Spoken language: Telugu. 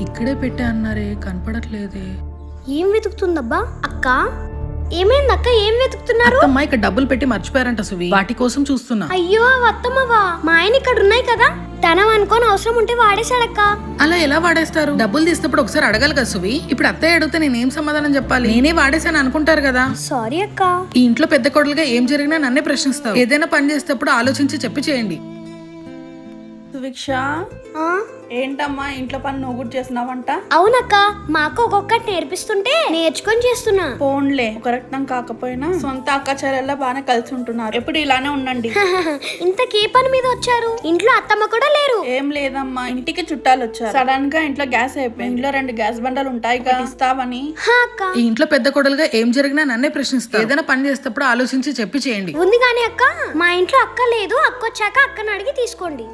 ఇక్కడే పెట్టా అన్నారే, కనపడట్లేదే. ఏం వెతుకుతుందబ్బా అక్క? ఏమైంది అక్క? ఏం వెతుకుతున్నారు? అత్తమ్మ ఇక్కడ డబ్బులు పెట్టి మర్చిపోయారంట సువి, వాటి కోసం చూస్తున్నా. అయ్యో అత్తమ్మవా, మా ఆయన ఇక్కడ ఉన్నాయి కదా, తనం అనుకోని అవసరం ఉంటే వాడేశాడక్క. అలా ఎలా వాడేస్తారు? డబ్బులు తీసినప్పుడు ఒకసారి అడగాలి కదా సువి. ఇప్పుడు అత్తయ్య అడిగితే నేనేం సమాధానం చెప్పాలి? నేనే వాడేశాను అనుకుంటారు కదా. సారీ అక్క. ఈ ఇంట్లో పెద్ద కొడలుగా ఏం జరిగినా నన్నే ప్రశ్నిస్తావు. ఏదైనా పని చేసేటప్పుడు ఆలోచించి చెప్పి చేయండి. సువిక్ష, ఏంటమ్మా ఇంట్లో పని నువ్వు కూడా చేస్తున్నావంట? అవునక్క, మా అక్క ఒక్కొక్కటి నేర్పిస్తుంటే నేర్చుకొని చేస్తున్నా. ఫోన్లే ఒక రక్తం కాకపోయినా సొంత అక్క చెల్లెల్లా బాగానే కలిసి ఉంటున్నారు. ఎప్పుడు ఇలానే ఉండండి. ఇంతకీ పని మీద వచ్చారు? ఇంట్లో అత్తమ్మ కూడా లేరు. ఏం లేదమ్మా, ఇంటికి చుట్టాలు వచ్చారు. సడన్ గా ఇంట్లో గ్యాస్ అయిపోయింది. ఇంట్లో 2 గ్యాస్ బండలు ఉంటాయి కదా, ఇస్తావని. ఈ ఇంట్లో పెద్ద కొడలుగా ఏం జరిగినా నన్నే ప్రశ్నిస్తావు. ఏదైనా పని చేసేటప్పుడు ఆలోచించి చెప్పి చేయండి. ఉంది కానీ అక్క, మా ఇంట్లో అక్క లేదు. అక్క వచ్చాక అక్కని అడిగి తీసుకోండి.